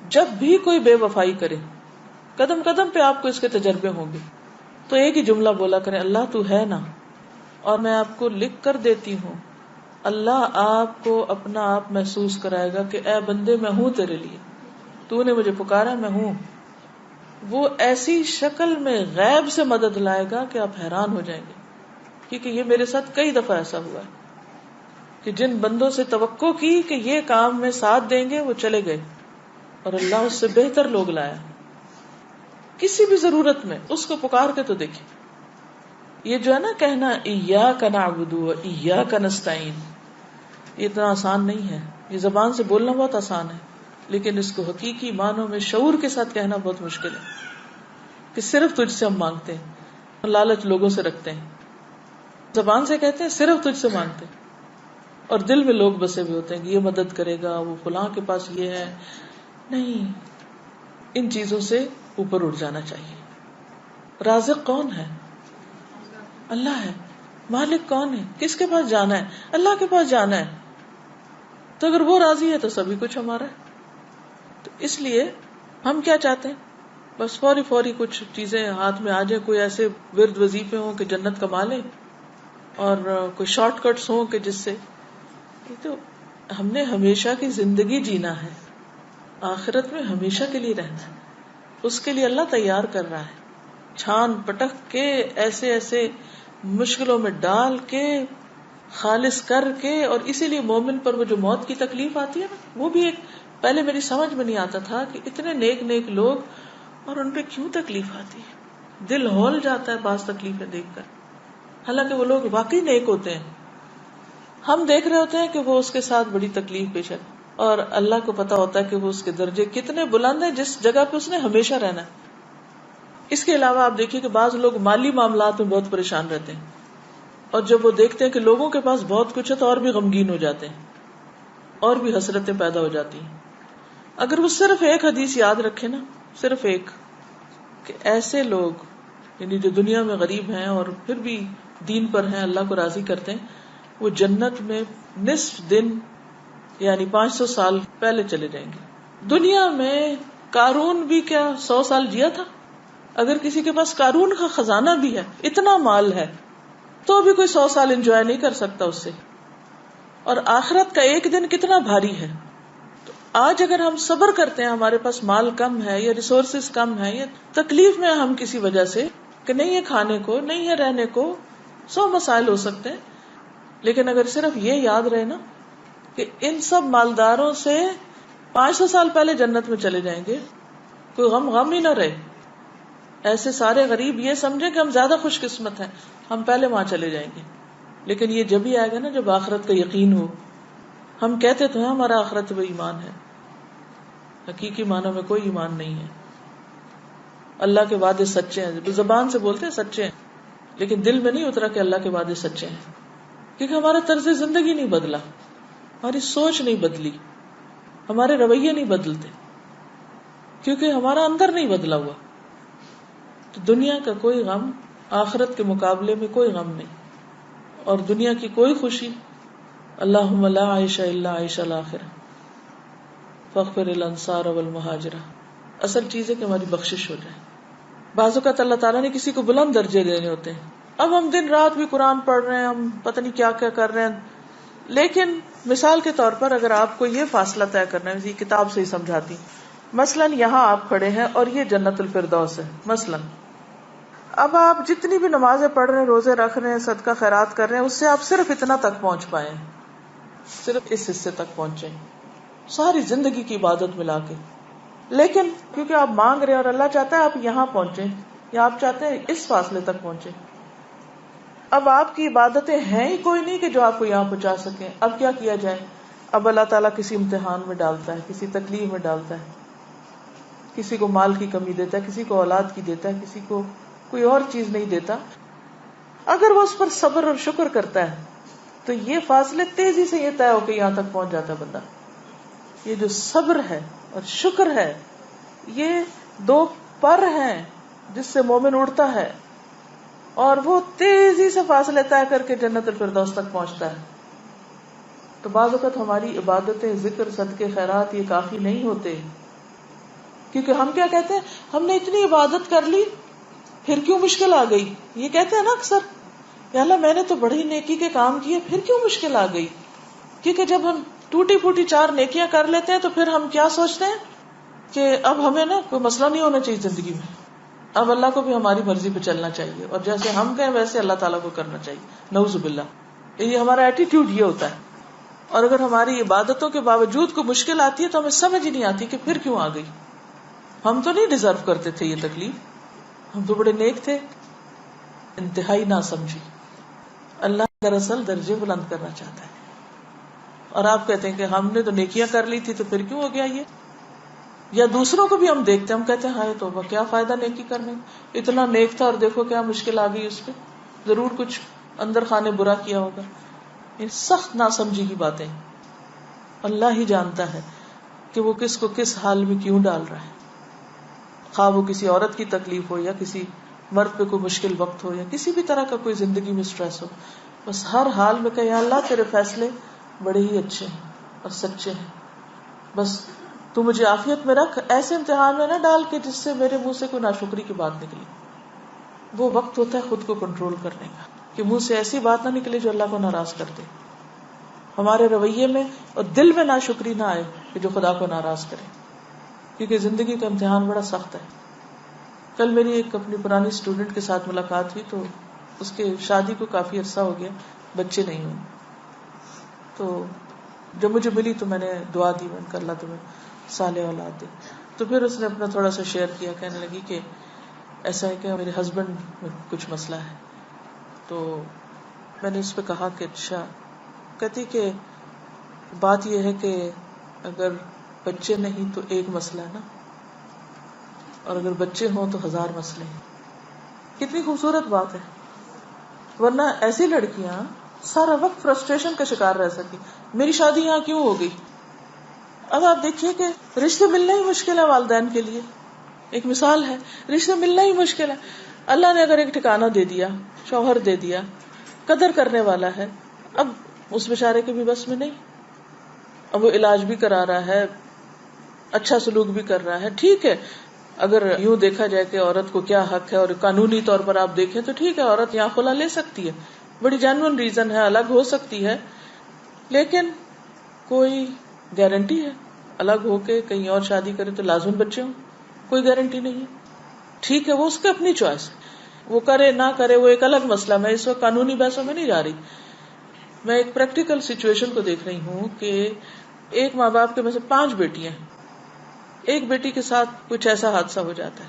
جب بھی کوئی بے وفائی کرے، قدم قدم پہ آپ کو اس کے تجربے ہوں گے، تو ایک ہی جملہ بولا کریں، اللہ تو ہے نا، اور میں آپ کو لکھ کر دیتی ہوں. اللہ آپ کو اپنا آپ محسوس کرائے گا کہ اے بندے میں ہوں تیرے لیے، تو نے مجھے پکارا، میں ہوں. وہ ایسی شکل میں غیب سے مدد لائے گا کہ آپ حیران ہو جائیں گے. کیونکہ یہ میرے ساتھ کئی دفعہ ایسا ہوا ہے کہ جن بندوں سے توقع کی کہ یہ کام میں ساتھ دیں گے وہ چلے گئے، اور اللہ اس سے بہتر لوگ لایا. کسی بھی ضرورت میں اس کو پکار کے تو دیکھیں. یہ جو ہے نا کہنا ایاک نعبد و ایاک نستعین، یہ اتنا آسان نہیں ہے. یہ زبان سے بولنا بہت آسان ہے، لیکن اس کو حقیقی معنوں میں شعور کے ساتھ کہنا بہت مشکل ہے کہ صرف تجھ سے ہم مانگتے ہیں. لالچ لوگوں سے رکھتے ہیں، زبان سے کہتے ہیں صرف تجھ سے مانگتے ہیں، اور دل میں لوگ بسے ہوئے ہوتے ہیں کہ یہ مدد کرے گا، وہ فلاں کے پاس یہ ہے. نہیں، ان چیزوں سے اوپر اٹھ جانا چاہیے. رازق کون ہے؟ اللہ ہے. مالک کون ہے؟ کس کے پاس جانا ہے؟ اللہ کے پاس جانا ہے. تو اگر وہ راضی ہے تو سبھی کچھ ہمارا ہے. تو اس لیے ہم کیا چاہتے ہیں؟ بس فوری فوری کچھ چیزیں ہاتھ میں آ جائیں، کوئی ایسے ورد وظیفے ہوں کہ جنت کما لیں، اور کوئی شارٹ کٹس ہوں کہ جس سے. یہ تو ہم نے ہمیشہ کی زندگی جینا ہے، آخرت میں ہمیشہ کے لیے رہنا ہے. اس کے لیے اللہ تیار کر رہا ہے، چھان پٹک کے ایسے ایسے مشکلوں میں ڈال کے خالص کر کے. اور اسی لیے مومن پر وہ جو موت کی تکلیف آتی ہے نا، وہ بھی ایک پہلے میری سمجھ میں نہیں آتا تھا کہ اتنے نیک نیک لوگ اور ان پہ کیوں تکلیف آتی ہے. دل ہول جاتا ہے بعض تکلیفیں دیکھ کر، حالانکہ وہ لوگ واقعی نیک ہوتے ہیں. ہم دیکھ رہے ہوتے ہیں کہ وہ اس کے ساتھ بڑی تکلیف پیش ہے، اور اللہ کو پتا ہوتا ہے کہ وہ اس کے درجے کتنے بلند ہیں جس جگہ پہ اس نے ہمیشہ رہنا ہے. اس کے علاوہ آپ دیکھیے کہ بعض لوگ مالی معاملات میں بہت پریشان رہتے ہیں، اور جب وہ دیکھتے ہیں کہ لوگوں کے پاس بہت کچھ ہے تو اور بھی غمگین ہو جاتے ہیں، اور بھی حسرتیں پیدا ہو جاتی ہیں. اگر وہ صرف ایک حدیث یاد رکھے نا، صرف ایک، کہ ایسے لوگ یعنی جو دنیا میں غریب ہیں اور پھر بھی دین پر ہیں، اللہ کو راضی کرتے ہیں، وہ جنت میں نصف دن یعنی 500 سال پہلے چلے جائیں گے. دنیا میں قارون بھی کیا 100 سال جیا تھا؟ اگر کسی کے پاس قارون کا خزانہ بھی ہے، اتنا مال ہے، تو بھی کوئی 100 سال انجوائے نہیں کر سکتا اس سے. اور آخرت کا ایک دن کتنا بھاری ہے. تو آج اگر ہم صبر کرتے ہیں، ہمارے پاس مال کم ہے یا ریسورسز کم ہے یا تکلیف میں ہم کسی وجہ سے کہ نہیں ہے کھانے کو، نہیں ہے رہنے کو، 100 مسائل ہو سکتے ہیں، لیکن اگر صرف یہ یاد رہے نا کہ ان سب مالداروں سے 500 سال پہلے جنت میں چلے جائیں گے، کوئی غم ہی نہ رہے. ایسے سارے غریب یہ سمجھیں کہ ہم زیادہ خوش قسمت ہیں، ہم پہلے وہاں چلے جائیں گے. لیکن یہ جب ہی آئے گا نا جب آخرت کا یقین ہو. ہم کہتے تو ہیں ہمارا آخرت پہ ایمان ہے، حقیقی معنوں میں کوئی ایمان نہیں ہے. اللہ کے وعدے سچے ہیں، زبان سے بولتے ہیں سچے ہیں، لیکن دل میں نہیں اترا کہ اللہ کے وعدے سچے ہیں. کیونکہ ہمارا طرز زندگی نہیں بدلا، ہماری سوچ نہیں بدلی، ہمارے رویے نہیں بدلتے، کیونکہ ہمارا اندر نہیں بدلا ہوا. تو دنیا کا کوئی غم آخرت کے مقابلے میں کوئی غم نہیں، اور دنیا کی کوئی خوشی. اللہم لا عیش الا عیش الآخرہ فاغفر الانصار والمہاجرہ. اصل چیز ہے کہ ہماری بخشش ہو جائے. بعض اوقات اللہ تعالیٰ نے کسی کو بلند درجے دینے ہوتے ہیں. اب ہم دن رات بھی قرآن پڑھ رہے ہیں، ہم پتہ نہیں کیا کیا کر رہے ہیں، لیکن مثال کے طور پر اگر آپ کو یہ فاصلہ طے کرنا ہے، یہ کتاب سے ہی سمجھاتی، مثلا یہاں آپ کھڑے ہیں اور یہ جنت الفردوس ہے مثلا. اب آپ جتنی بھی نمازیں پڑھ رہے ہیں، روزے رکھ رہے ہیں، صدقہ خیرات کر رہے ہیں، اس سے آپ صرف اتنا تک پہنچ پائے ہیں، صرف اس حصے تک پہنچے ساری زندگی کی عبادت ملا کے. لیکن کیونکہ آپ مانگ رہے ہیں اور اللہ چاہتا ہے آپ یہاں پہنچے، یا آپ چاہتے ہیں اس فاصلے تک پہنچے. اب آپ کی عبادتیں ہیں ہی کوئی نہیں کہ جو آپ کو یہاں پہنچا سکیں. اب کیا کیا جائے؟ اب اللہ تعالیٰ کسی امتحان میں ڈالتا ہے، کسی تکلیف میں ڈالتا ہے، کسی کو مال کی کمی دیتا ہے، کسی کو اولاد کی دیتا ہے، کسی کو کوئی اور چیز نہیں دیتا. اگر وہ اس پر صبر اور شکر کرتا ہے تو یہ فاصلے تیزی سے یہ طے ہو کے یہاں تک پہنچ جاتا ہے بندہ. یہ جو صبر ہے اور شکر ہے، یہ دو پر ہیں جس سے مومن اڑتا ہے، اور وہ تیزی سے فاصلے طے کر کے جنت الفردوس تک پہنچتا ہے. تو بعض اوقات ہماری عبادتیں، ذکر، صدقے، خیرات یہ کافی نہیں ہوتے. کیونکہ ہم کیا کہتے ہیں, ہم نے اتنی عبادت کر لی پھر کیوں مشکل آ گئی, یہ کہتے ہیں نا اکثر, یا اللہ میں نے تو بڑی نیکی کے کام کیے پھر کیوں مشکل آ گئی. کیونکہ جب ہم ٹوٹی پھوٹی 4 نیکیاں کر لیتے ہیں تو پھر ہم کیا سوچتے ہیں کہ اب ہمیں نا کوئی مسئلہ نہیں ہونا چاہیے زندگی میں, اب اللہ کو بھی ہماری مرضی پہ چلنا چاہیے, اور جیسے ہم کہیں ویسے اللہ تعالیٰ کو کرنا چاہیے. نعوذ باللہ, یہ ہمارا ایٹیٹیوڈ یہ ہوتا ہے. اور اگر ہماری عبادتوں کے باوجود کوئی مشکل آتی ہے تو ہمیں سمجھ ہی نہیں آتی کہ پھر کیوں آ گئی. ہم تو نہیں ڈیزرو کرتے تھے یہ تکلیف, ہم تو بڑے نیک تھے. انتہائی نہ سمجھی. اللہ دراصل درجے بلند کرنا چاہتا ہے, اور آپ کہتے ہیں کہ ہم نے تو نیکیاں کر لی تھی تو پھر کیوں ہو گیا یہ. یا دوسروں کو بھی ہم دیکھتے ہیں, ہم کہتے ہیں ہائے توبہ, کیا فائدہ نیکی کرنے, اتنا نیک تھا اور دیکھو کیا مشکل آ گئی اس پہ, ضرور کچھ اندر خانے برا کیا ہوگا. یہ سخت ناسمجھی کی باتیں. اللہ ہی جانتا ہے کہ وہ کس کو کس حال میں کیوں ڈال رہا ہے, خواہ وہ کسی عورت کی تکلیف ہو, یا کسی مرد پہ کوئی مشکل وقت ہو, یا کسی بھی طرح کا کوئی زندگی میں سٹریس ہو. بس ہر حال میں کہ یا اللہ تیرے فیصلے بڑے ہی اچھے ہیں اور سچے ہیں, بس تو مجھے عافیت میں رکھ, ایسے امتحان میں نہ ڈال کہ جس سے میرے منہ سے کوئی ناشکری کی بات نکلی. وہ وقت ہوتا ہے خود کو کنٹرول کرنے کا, کہ منہ سے ایسی بات نہ نکلے جو اللہ کو ناراض کر دے, ہمارے رویے میں اور دل میں ناشکری نہ آئے کہ جو خدا کو ناراض کرے, کیونکہ زندگی کا امتحان بڑا سخت ہے. کل میری ایک اپنی پرانی اسٹوڈنٹ کے ساتھ ملاقات ہوئی, تو اس کے شادی کو کافی عرصہ ہو گیا, بچے نہیں ہوئے. تو جب مجھے ملی تو میں نے دعا دی, میں نے کہا اللہ تمہیں صالح اولاد دے. تو پھر اس نے اپنا تھوڑا سا شیئر کیا, کہنے لگی کہ ایسا ہے کہ میرے ہسبینڈ میں کچھ مسئلہ ہے. تو میں نے اس پہ کہا کہ اچھا. کہتی کہ بات یہ ہے کہ اگر بچے نہیں تو ایک مسئلہ ہے نا, اور اگر بچے ہوں تو 1000 مسئلے ہیں. کتنی خوبصورت بات ہے. ورنہ ایسی لڑکیاں سارا وقت فرسٹریشن کا شکار رہ سکی, میری شادی یہاں کیوں ہو گئی. اب آپ دیکھیے کہ رشتے ملنا ہی مشکل ہے والدین کے لیے. ایک مثال ہے, رشتے ملنا ہی مشکل ہے. اللہ نے اگر ایک ٹھکانہ دے دیا, شوہر دے دیا, قدر کرنے والا ہے, اب اس بیچارے کے بھی بس میں نہیں. اب وہ علاج بھی کرا رہا ہے, اچھا سلوک بھی کر رہا ہے, ٹھیک ہے. اگر یوں دیکھا جائے کہ عورت کو کیا حق ہے, اور قانونی طور پر آپ دیکھیں تو ٹھیک ہے, عورت یہاں خلا لے سکتی ہے, بڑی جینوئن ریزن ہے, الگ ہو سکتی ہے. لیکن کوئی گارنٹی ہے الگ ہو کے کہیں اور شادی کرے تو لازم بچے ہوں؟ کوئی گارنٹی نہیں ہے. ٹھیک ہے, وہ اس کی اپنی چوائس, وہ کرے نہ کرے وہ ایک الگ مسئلہ. میں اس وقت قانونی بحثوں میں نہیں جا رہی, میں ایک پریکٹیکل سچویشن کو دیکھ رہی ہوں کہ ایک ماں باپ کے میں سے 5 بیٹیاں ہیں, ایک بیٹی کے ساتھ کچھ ایسا حادثہ ہو جاتا ہے.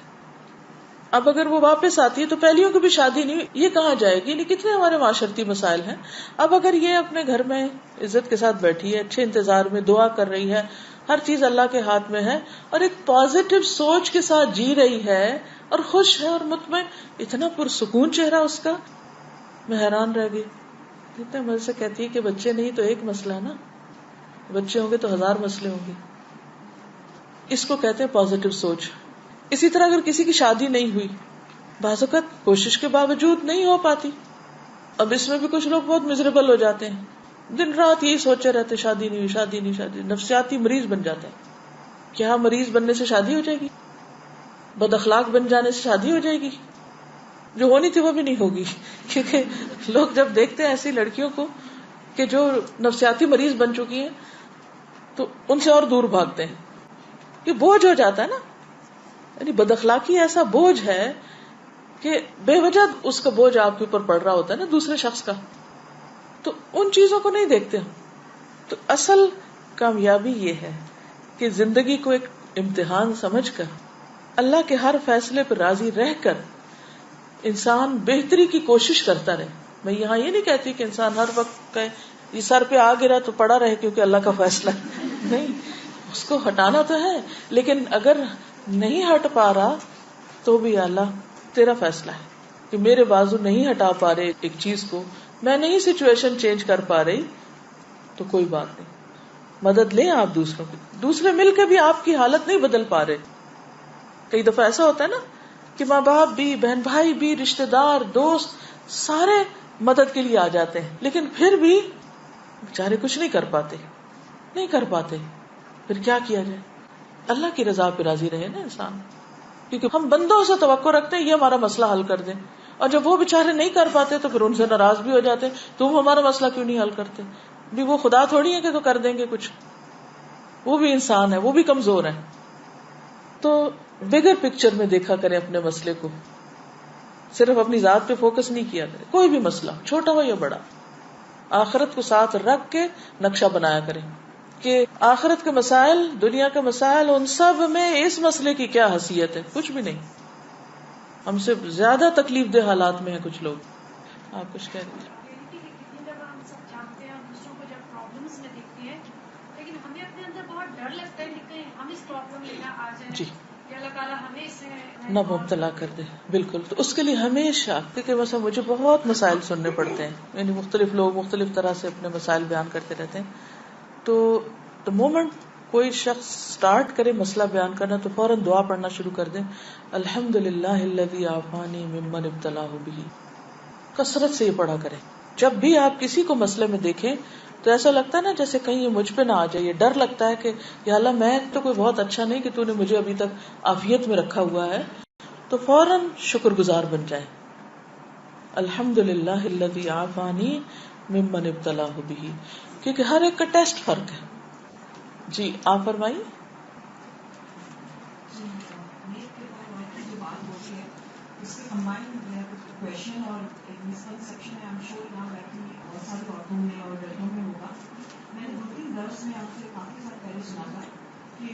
اب اگر وہ واپس آتی ہے تو پہلیوں کی بھی شادی نہیں, یہ کہاں جائے گی. نہیں, کتنے ہمارے معاشرتی مسائل ہیں. اب اگر یہ اپنے گھر میں عزت کے ساتھ بیٹھی ہے, اچھے انتظار میں دعا کر رہی ہے, ہر چیز اللہ کے ہاتھ میں ہے, اور ایک پازیٹو سوچ کے ساتھ جی رہی ہے اور خوش ہے اور مطمئن, اتنا پرسکون چہرہ اس کا, میں حیران رہ گئی. اتنے مجھ سے کہتی ہے کہ بچے نہیں تو ایک مسئلہ ہے نا, بچے ہوں گے تو 1000 مسئلے ہوں گے. اس کو کہتے ہیں پازیٹو سوچ. اسی طرح اگر کسی کی شادی نہیں ہوئی, بعض اوقات کوشش کے باوجود نہیں ہو پاتی. اب اس میں بھی کچھ لوگ بہت مزریبل ہو جاتے ہیں, دن رات یہی سوچے رہتے شادی نہیں ہوئی, شادی نہیں, شادی, نفسیاتی مریض بن جاتے ہیں. کیا مریض بننے سے شادی ہو جائے گی؟ بد اخلاق بن جانے سے شادی ہو جائے گی؟ جو ہونی تھی وہ بھی نہیں ہوگی. کیونکہ لوگ جب دیکھتے ہیں ایسی لڑکیوں کو کہ جو نفسیاتی مریض بن چکی ہیں تو ان سے اور دور بھاگتے ہیں. یہ بوجھ ہو جاتا ہے نا, یعنی بد اخلاقی ایسا بوجھ ہے کہ بے وجہ اس کا بوجھ آپ کے اوپر پڑ رہا ہوتا ہے نا دوسرے شخص کا, تو ان چیزوں کو نہیں دیکھتے ہم. تو اصل کامیابی یہ ہے کہ زندگی کو ایک امتحان سمجھ کر اللہ کے ہر فیصلے پر راضی رہ کر انسان بہتری کی کوشش کرتا رہے. میں یہاں یہ نہیں کہتی کہ انسان ہر وقت کہے یہ سر پہ آ گرا تو پڑا رہے کیونکہ اللہ کا فیصلہ ہے, نہیں, اس کو ہٹانا تو ہے, لیکن اگر نہیں ہٹ پا رہا تو بھی اللہ تیرا فیصلہ ہے کہ میرے بازو نہیں ہٹا پا رہے ایک چیز کو, میں نہیں سچویشن چینج کر پا رہی, تو کوئی بات نہیں, مدد لیں آپ دوسروں کی. دوسرے مل کے بھی آپ کی حالت نہیں بدل پا رہے. کئی دفعہ ایسا ہوتا ہے نا کہ ماں باپ بھی, بہن بھائی بھی, رشتہ دار, دوست سارے مدد کے لیے آ جاتے ہیں, لیکن پھر بھی بیچارے کچھ نہیں کر پاتے. پھر کیا کیا جائے؟ اللہ کی رضا پہ راضی رہے نا انسان. کیونکہ ہم بندوں سے توقع رکھتے ہیں یہ ہمارا مسئلہ حل کر دیں، اور جب وہ بےچارے نہیں کر پاتے تو پھر ان سے ناراض بھی ہو جاتے ہیں، تم ہمارا مسئلہ کیوں نہیں حل کرتے. بھی وہ خدا تھوڑی ہے کہ تو کر دیں گے کچھ، وہ بھی انسان ہے، وہ بھی کمزور ہے. تو بگر پکچر میں دیکھا کریں اپنے مسئلے کو، صرف اپنی ذات پہ فوکس نہیں کیا کریں. کوئی بھی مسئلہ چھوٹا ہو یا بڑا، آخرت کو ساتھ رکھ کے نقشہ بنایا کریں کہ آخرت کے مسائل، دنیا کے مسائل، ان سب میں اس مسئلے کی کیا حیثیت ہے. کچھ بھی نہیں. ہم سے زیادہ تکلیف دہ حالات میں ہیں کچھ لوگ. آپ کچھ کہہ رہے کتنی دفعہ ہم سب جانتے ہیں اور دوسروں کو جب پرابلمس میں دیکھتے ہیں، لیکن ہمیں اپنے اندر بہت ڈر لگتا ہے کہ کہیں ہم اس پرابلم میں نہ آ جائیں جی یا اللہ تعالیٰ ہمیں اس سے نہ مبتلا کر دے. بالکل. تو اس کے لیے ہمیشہ، کیونکہ مثلا مجھے بہت مسائل سننے پڑتے ہیں، یعنی مختلف لوگ مختلف طرح سے اپنے مسائل بیان کرتے رہتے ہیں. تو the moment کوئی شخص سٹارٹ کرے مسئلہ بیان کرنا تو فوراً دعا پڑھنا شروع کر دیں، الحمدللہ الذی عافانی ممن ابتلاہ بہ. کثرت سے یہ پڑھا کریں. جب بھی آپ کسی کو مسئلے میں دیکھیں تو ایسا لگتا ہے نا جیسے کہیں یہ مجھ پہ نہ آ جائے، یہ ڈر لگتا ہے کہ یا اللہ میں تو کوئی بہت اچھا نہیں کہ تو نے مجھے ابھی تک عافیت میں رکھا ہوا ہے. تو فوراً شکر گزار بن جائیں. الحمدللہ الذی عافانی ممن ابتلاہ بہ، کیونکہ ہر ایک کا ٹیسٹ فرق ہے. جی آپ فرمائیے. جو بات ہوتی ہے اس کے کمبائنڈ کویشچن اور ایک مسکنسیپشن ہے. I'm sure یہاں بیٹھی بہت ساری عورتوں میں اور لڑکوں میں ہوگا. میں نے 2-3 درس میں آپ سے کافی سال پہلے سنا تھا کہ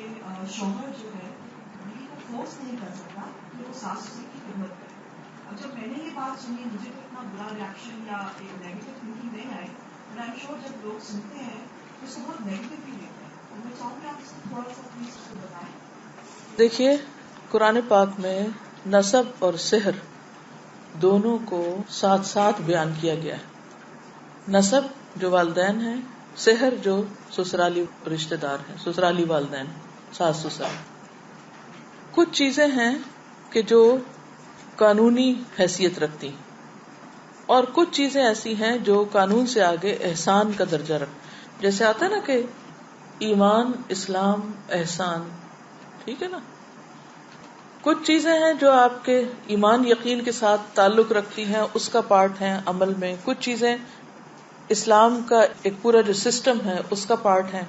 شوہر جو ہے بیوی کو فورس نہیں کر سکتا کہ وہ ساس سسر کی خدمت کرے. اب جب میں نے یہ بات سنی مجھے تو اتنا برا ریئیکشن یا ایک نیگیٹو تھنکنگ نہیں آئی، بٹ I'm sure جب لوگ سنتے ہیں تو اس کو بہت نیگیٹو فیل ہوتا ہے. تو میں چاہوں گی آپ اس کو تھوڑا سا پلیز اس کو بتائیں. دیکھیے قرآن پاک میں نسب اور سحر دونوں کو ساتھ ساتھ بیان کیا گیا ہے. نسب جو والدین ہیں، سحر جو سسرالی رشتہ دار ہیں، سسرالی والدین، ساس سسر. کچھ چیزیں ہیں کہ جو قانونی حیثیت رکھتی ہیں اور کچھ چیزیں ایسی ہیں جو قانون سے آگے احسان کا درجہ رکھ. جیسے آتا ہے نا کہ ایمان، اسلام، احسان، ٹھیک ہے نا. کچھ چیزیں ہیں جو آپ کے ایمان یقین کے ساتھ تعلق رکھتی ہیں، اس کا پارٹ ہے عمل میں. کچھ چیزیں اسلام کا ایک پورا جو سسٹم ہے اس کا پارٹ ہے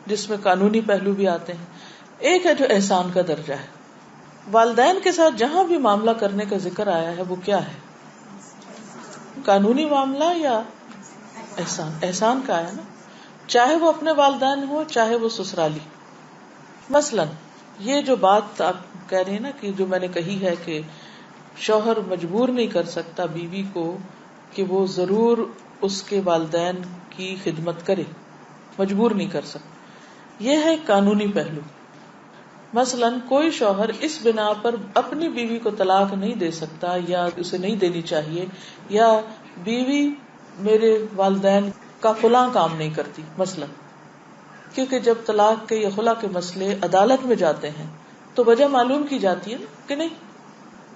جس میں قانونی پہلو بھی آتے ہیں. ایک ہے جو احسان کا درجہ ہے. والدین کے ساتھ جہاں بھی معاملہ کرنے کا ذکر آیا ہے وہ کیا ہے؟ قانونی معاملہ یا احسان؟ احسان کا ہے نا، چاہے وہ اپنے والدین ہو چاہے وہ سسرالی. مثلاً یہ جو بات آپ کہہ رہے ہیں نا کہ جو میں نے کہی ہے کہ شوہر مجبور نہیں کر سکتا بیوی کو کہ وہ ضرور اس کے والدین کی خدمت کرے، مجبور نہیں کر سکتا. یہ ہے قانونی پہلو. مثلاً کوئی شوہر اس بنا پر اپنی بیوی کو طلاق نہیں دے سکتا یا اسے نہیں دینی چاہیے، یا بیوی میرے والدین کا فلاں کام نہیں کرتی مثلاً. کیونکہ جب طلاق کے یا خلا کے مسئلے عدالت میں جاتے ہیں تو وجہ معلوم کی جاتی ہے کہ نہیں.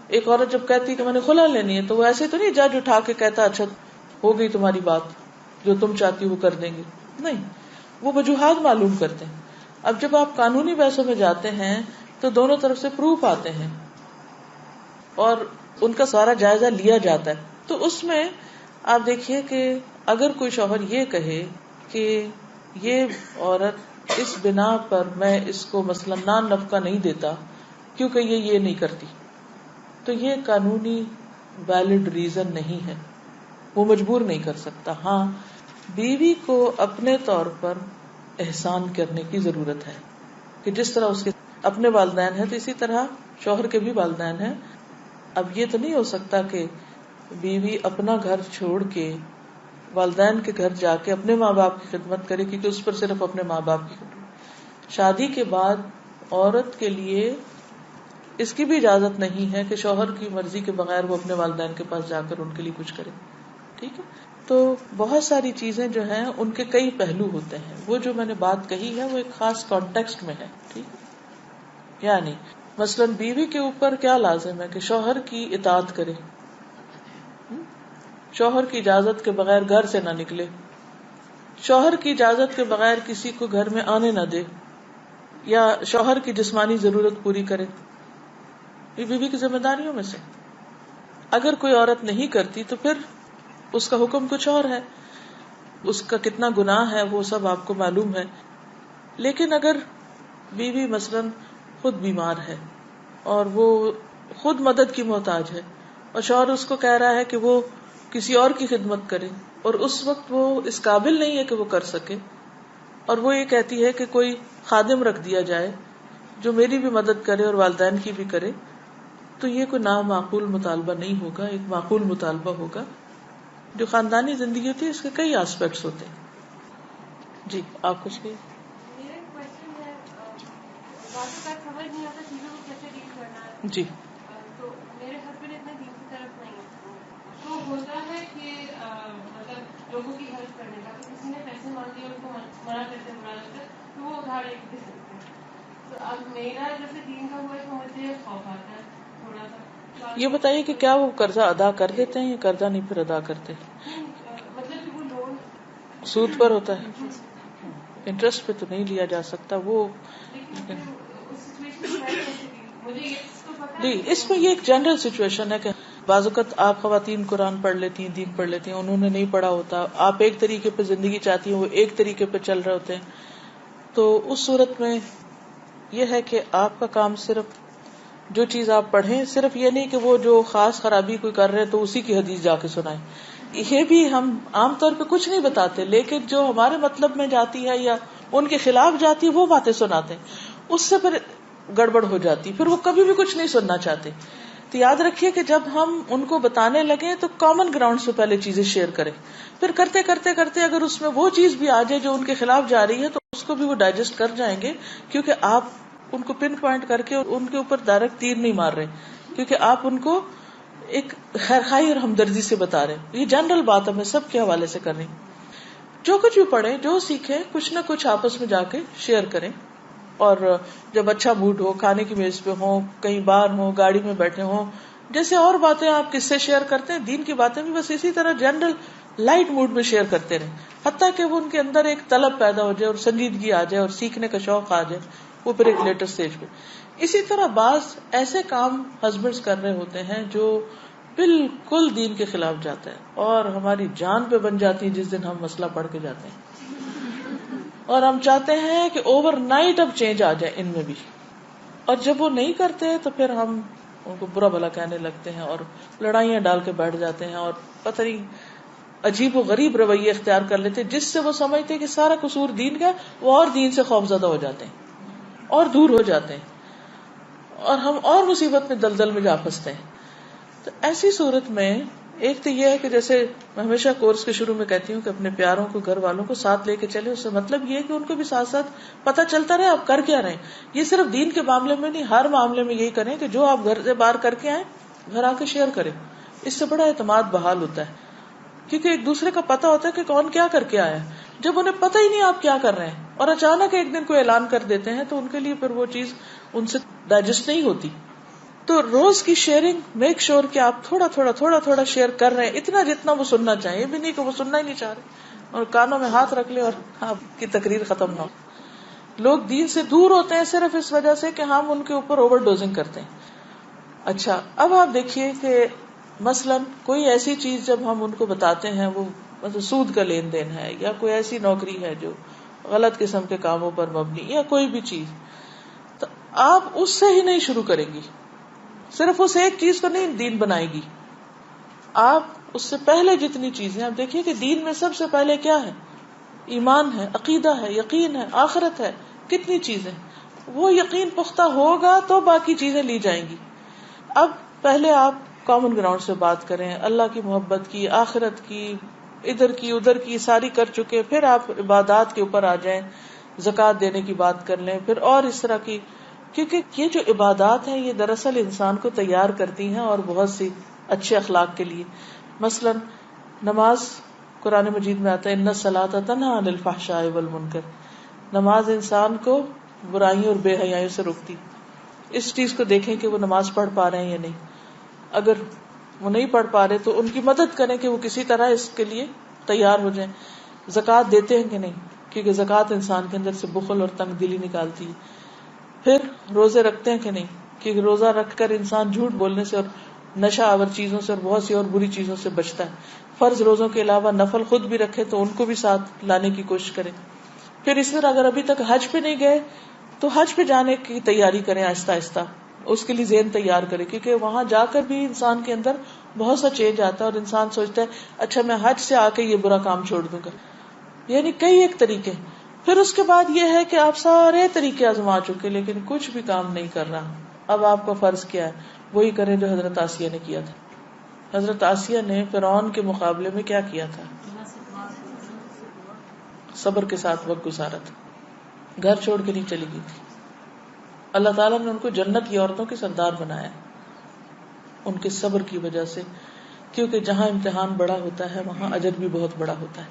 ایک عورت جب کہتی ہے کہ میں نے خلا لینی ہے تو وہ ایسے تو نہیں جج اٹھا کے کہتا اچھا ہو گئی تمہاری بات، جو تم چاہتی وہ کر دیں گے. نہیں، وہ وجوہات معلوم کرتے ہیں. اب جب آپ قانونی بحثوں میں جاتے ہیں تو دونوں طرف سے پروف آتے ہیں اور ان کا سارا جائزہ لیا جاتا ہے. تو اس میں آپ دیکھیے کہ اگر کوئی شوہر یہ کہے کہ یہ عورت اس بنا پر میں اس کو مثلا نان نفقہ نہیں دیتا کیونکہ یہ نہیں کرتی، تو یہ قانونی ویلڈ ریزن نہیں ہے، وہ مجبور نہیں کر سکتا. ہاں بیوی کو اپنے طور پر احسان کرنے کی ضرورت ہے کہ جس طرح اس کے اپنے والدین ہیں تو اسی طرح شوہر کے بھی والدین ہیں. اب یہ تو نہیں ہو سکتا کہ بیوی اپنا گھر چھوڑ کے والدین کے گھر جا کے اپنے ماں باپ کی خدمت کرے، کیونکہ اس پر صرف اپنے ماں باپ کی خدمت. شادی کے بعد عورت کے لیے اس کی بھی اجازت نہیں ہے کہ شوہر کی مرضی کے بغیر وہ اپنے والدین کے پاس جا کر ان کے لیے کچھ کرے. ٹھیک ہے. تو بہت ساری چیزیں جو ہیں ان کے کئی پہلو ہوتے ہیں. وہ جو میں نے بات کہی ہے وہ ایک خاص کانٹیکسٹ میں ہے. ٹھیک ہے. یعنی مثلاً بیوی کے اوپر کیا لازم ہے کہ شوہر کی اطاعت کرے، شوہر کی اجازت کے بغیر گھر سے نہ نکلے، شوہر کی اجازت کے بغیر کسی کو گھر میں آنے نہ دے. یا شوہر کی جسمانی ضرورت پوری کرے، یہ بیوی کی ذمہ داریوں میں سے. اگر کوئی عورت نہیں کرتی تو پھر اس کا حکم کچھ اور ہے، اس کا کتنا گناہ ہے وہ سب آپ کو معلوم ہے. لیکن اگر بیوی مثلاً خود بیمار ہے اور وہ خود مدد کی محتاج ہے اور شوہر اس کو کہہ رہا ہے کہ وہ کسی اور کی خدمت کرے اور اس وقت وہ اس قابل نہیں ہے کہ وہ کر سکے، اور وہ یہ کہتی ہے کہ کوئی خادم رکھ دیا جائے جو میری بھی مدد کرے اور والدین کی بھی کرے، تو یہ کوئی نامعقول مطالبہ نہیں ہوگا، ایک معقول مطالبہ ہوگا. جو خاندانی زندگی ہوتی ہے اس کے کئی آسپیکٹس ہوتے ہیں. جی آپ کچھ نہیں. میرا کوشچن ہے، باتوں کا سمجھ نہیں آتا چیزوں کو کیسے ڈیل کرنا ہے. جی تو میرے ہسبینڈ اتنے دین کی طرف نہیں ہے، تو ہوتا ہے کہ مطلب لوگوں کی ہیلپ کرنے کا، تو کسی نے پیسے مانگ لیے ان کو منع کرتے تو وہ ادھار لے کے دے سکتے ہیں. تو اب میرا جیسے دین کا ہوا ہے تو مجھے خوف آتا ہے تھوڑا سا. یہ بتائیے کہ کیا وہ قرضہ ادا کر دیتے ہیں یا قرضہ نہیں پھر ادا کرتے؟ مطلب کہ وہ لون سود پر ہوتا ہے، انٹرسٹ پہ تو نہیں لیا جا سکتا وہ. جی اس میں یہ ایک جنرل سچویشن ہے کہ بعض اوقات آپ خواتین قرآن پڑھ لیتی ہیں، دین پڑھ لیتی ہیں، انہوں نے نہیں پڑھا ہوتا، آپ ایک طریقے پہ زندگی چاہتی ہیں، وہ ایک طریقے پہ چل رہے ہوتے ہیں. تو اس صورت میں یہ ہے کہ آپ کا کام صرف جو چیز آپ پڑھیں، صرف یہ نہیں کہ وہ جو خاص خرابی کوئی کر رہے تو اسی کی حدیث جا کے سنائیں. یہ بھی ہم عام طور پہ کچھ نہیں بتاتے، لیکن جو ہمارے مطلب میں جاتی ہے یا ان کے خلاف جاتی ہے وہ باتیں سناتے ہیں، اس سے پھر گڑبڑ ہو جاتی، پھر وہ کبھی بھی کچھ نہیں سننا چاہتے. تو یاد رکھیے کہ جب ہم ان کو بتانے لگے تو کامن گراؤنڈ سے پہلے چیزیں شیئر کریں، پھر کرتے کرتے کرتے اگر اس میں وہ چیز بھی آ جائے جو ان کے خلاف جا رہی ہے تو اس کو بھی وہ ڈائجسٹ کر جائیں گے، کیونکہ آپ ان کو پن پوائنٹ کر کے ان کے اوپر ڈائریکٹ تیر نہیں مار رہے، کیونکہ آپ ان کو ایک خیرخواہی اور ہمدردی سے بتا رہے. یہ جنرل بات ہے، میں سب کے حوالے سے کر رہی ہوں. جو کچھ بھی پڑھیں، جو سیکھیں، کچھ نہ کچھ آپس میں جا کے شیئر کریں. اور جب اچھا موڈ ہو، کھانے کی میز پہ ہوں، کہیں باہر ہوں، گاڑی میں بیٹھے ہوں، جیسے اور باتیں آپ کس سے شیئر کرتے ہیں، دین کی باتیں بھی بس اسی طرح جنرل لائٹ موڈ میں شیئر کرتے رہیں، حتیٰ کہ وہ ان کے اندر ایک طلب پیدا ہو جائے اور سنجیدگی آ جائے اور سیکھنے کا شوق آ جائے، وہ پھر ایک لیٹر سٹیج پہ. اسی طرح بعض ایسے کام ہسبینڈز کر رہے ہوتے ہیں جو بالکل دین کے خلاف جاتا ہے اور ہماری جان پہ بن جاتی ہے جس دن ہم مسئلہ پڑھ کے جاتے ہیں، اور ہم چاہتے ہیں کہ اوور نائٹ اب چینج آ جائے ان میں بھی. اور جب وہ نہیں کرتے تو پھر ہم ان کو برا بھلا کہنے لگتے ہیں اور لڑائیاں ڈال کے بیٹھ جاتے ہیں اور پتہ نہیں عجیب و غریب رویے اختیار کر لیتے ہیں، جس سے وہ سمجھتے ہیں کہ سارا قصور دین کا، وہ اور دین سے خوفزدہ ہو جاتے ہیں اور دور ہو جاتے ہیں اور ہم اور مصیبت میں دلدل میں جا پھنستے ہیں. تو ایسی صورت میں ایک تو یہ ہے کہ جیسے میں ہمیشہ کورس کے شروع میں کہتی ہوں کہ اپنے پیاروں کو، گھر والوں کو ساتھ لے کے چلے. اس سے مطلب یہ ہے کہ ان کو بھی ساتھ ساتھ پتہ چلتا رہے آپ کر کیا رہے ہیں. یہ صرف دین کے معاملے میں نہیں، ہر معاملے میں یہی کریں کہ جو آپ گھر سے باہر کر کے آئیں گھر آ کے شیئر کریں. اس سے بڑا اعتماد بحال ہوتا ہے، کیونکہ ایک دوسرے کا پتہ ہوتا ہے کہ کون کیا کر کے آیا. جب انہیں پتہ ہی نہیں آپ کیا کر رہے ہیں اور اچانک ایک دن کوئی اعلان کر دیتے ہیں تو ان کے لیے پھر وہ چیز ان سے ڈائجسٹ نہیں ہوتی. تو روز کی شیئرنگ، میک شیور کہ آپ تھوڑا تھوڑا تھوڑا تھوڑا شیئر کر رہے ہیں، اتنا جتنا وہ سننا چاہیے. یہ بھی نہیں کہ وہ سننا ہی نہیں چاہ رہے اور کانوں میں ہاتھ رکھ لے اور آپ کی تقریر ختم نہ ہو. لوگ دین سے دور ہوتے ہیں صرف اس وجہ سے کہ ہم ان کے اوپر اوور ڈوزنگ کرتے ہیں. اچھا اب آپ دیکھیے کہ مثلاً کوئی ایسی چیز جب ہم ان کو بتاتے ہیں، وہ مثلا سود کا لین دین ہے یا کوئی ایسی نوکری ہے جو غلط قسم کے کاموں پر مبنی یا کوئی بھی چیز، تو آپ اس سے ہی نہیں شروع کریں گی، صرف اس ایک چیز کو نہیں دین بنائے گی. آپ اس سے پہلے جتنی چیزیں آپ دیکھیے کہ دین میں سب سے پہلے کیا ہے، ایمان ہے، عقیدہ ہے، یقین ہے، آخرت ہے. کتنی چیزیں، وہ یقین پختہ ہوگا تو باقی چیزیں لی جائیں گی. اب پہلے آپ کامن گراؤنڈ سے بات کریں، اللہ کی محبت کی، آخرت کی، ادھر کی ادھر کی ساری کر چکے، پھر آپ عبادات کے اوپر آ جائیں، زکوٰۃ دینے کی بات کر لیں، پھر اور اس طرح کی، کیونکہ یہ جو عبادات ہیں یہ دراصل انسان کو تیار کرتی ہیں اور بہت سی اچھے اخلاق کے لیے. مثلا نماز، قرآن مجید میں آتا ہے ان الصلاۃ تنہی عن الفحشاء والمنکر، نماز انسان کو برائیوں اور بے حیائیوں سے روکتی. اس چیز کو دیکھیں کہ وہ نماز پڑھ پا رہے ہیں یا نہیں. اگر وہ نہیں پڑھ پا رہے تو ان کی مدد کریں کہ وہ کسی طرح اس کے لیے تیار ہو جائیں. زکوٰۃ دیتے ہیں کہ نہیں، کیونکہ زکوٰۃ انسان کے اندر سے بخل اور تنگ دلی نکالتی ہے. پھر روزے رکھتے ہیں کہ نہیں؟ کہ روزہ رکھ کر انسان جھوٹ بولنے سے اور نشہ آور چیزوں سے اور بہت سی اور بری چیزوں سے بچتا ہے. فرض روزوں کے علاوہ نفل خود بھی رکھے تو ان کو بھی ساتھ لانے کی کوشش کریں. پھر اس طرح اگر ابھی تک حج پہ نہیں گئے تو حج پہ جانے کی تیاری کریں آہستہ آہستہ, اس کے لیے ذہن تیار کریں, کیونکہ وہاں جا کر بھی انسان کے اندر بہت سا چینج آتا ہے اور انسان سوچتا ہے اچھا میں حج سے آ کے یہ برا کام چھوڑ دوں گا. یعنی کئی ایک طریقے. پھر اس کے بعد یہ ہے کہ آپ سارے طریقے آزما چکے لیکن کچھ بھی کام نہیں کر رہا. اب آپ کا فرض کیا ہے؟ وہی کریں جو حضرت آسیہ نے کیا تھا. حضرت آسیہ نے فرعون کے مقابلے میں کیا کیا تھا؟ صبر کے ساتھ وقت گزارا تھا, گھر چھوڑ کے نہیں چلی گئی تھی. اللہ تعالیٰ نے ان کو جنت کی عورتوں کے سردار بنایا ان کے صبر کی وجہ سے, کیونکہ جہاں امتحان بڑا ہوتا ہے وہاں اجر بھی بہت بڑا ہوتا ہے.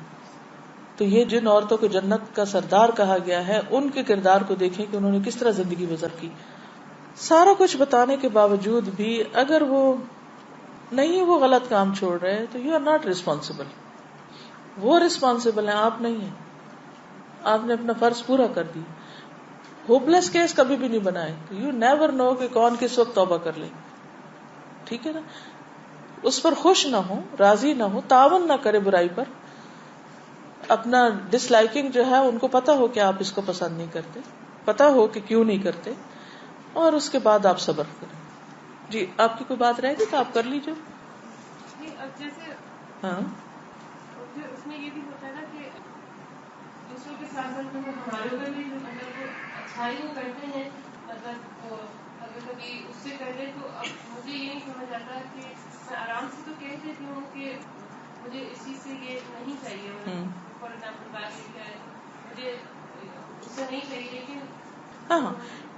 تو یہ جن عورتوں کو جنت کا سردار کہا گیا ہے ان کے کردار کو دیکھیں کہ انہوں نے کس طرح زندگی بسر کی. سارا کچھ بتانے کے باوجود بھی اگر وہ غلط کام چھوڑ رہے تو یو آر ناٹ ریسپانسبل. وہ ریسپانسبل ہیں, آپ نہیں ہیں. آپ نے اپنا فرض پورا کر دی. ہوپلیس کیس کبھی بھی نہیں بنائے. یو نیور نو کہ کون کس وقت توبہ کر لے. ٹھیک ہے نا, اس پر خوش نہ ہو, راضی نہ ہو, تعاون نہ کرے برائی پر. اپنا ڈس لائکنگ جو ہے ان کو پتا ہو کہ آپ اس کو پسند نہیں کرتے, پتا ہو کہ کیوں نہیں کرتے, اور اس کے بعد آپ صبر کریں. جی آپ کی کوئی بات رہے گی تو آپ کر لیجیے. اب جیسے ہاں اس میں یہ بھی ہوتا ہے نا کہ دوسروں کے ساتھ ہمارے اوپر بھی مطلب اچھائی وہ کرتے ہیں, مطلب اگر کبھی اس سے کر لیں تو اب مجھے یہ نہیں سمجھ آتا کہ میں آرام سے تو کہہ دیتی ہوں کہ مجھے اس چیز سے یہ نہیں چاہیے. فار ایگزامپل بات یہ کیا ہے, مجھے اس سے نہیں چاہیے, لیکن ہاں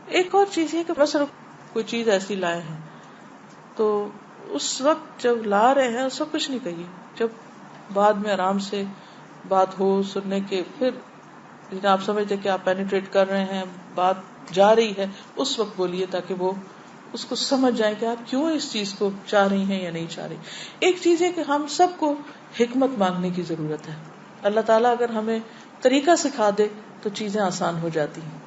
ایک اور چیز یہ کہ بس کوئی چیز ایسی لائے ہیں تو اس وقت جب لا رہے ہیں اس وقت کچھ نہیں کہیے. جب بعد میں آرام سے بات ہو سننے کے, پھر آپ سمجھتے کہ آپ پینیٹریٹ کر رہے ہیں, بات جا رہی ہے, اس وقت بولیے تاکہ وہ اس کو سمجھ جائیں کہ آپ کیوں اس چیز کو چاہ رہی ہیں یا نہیں چاہ رہی. ایک چیز ہے کہ ہم سب کو حکمت مانگنے کی ضرورت ہے. اللہ تعالیٰ اگر ہمیں طریقہ سکھا دے تو چیزیں آسان ہو جاتی ہیں.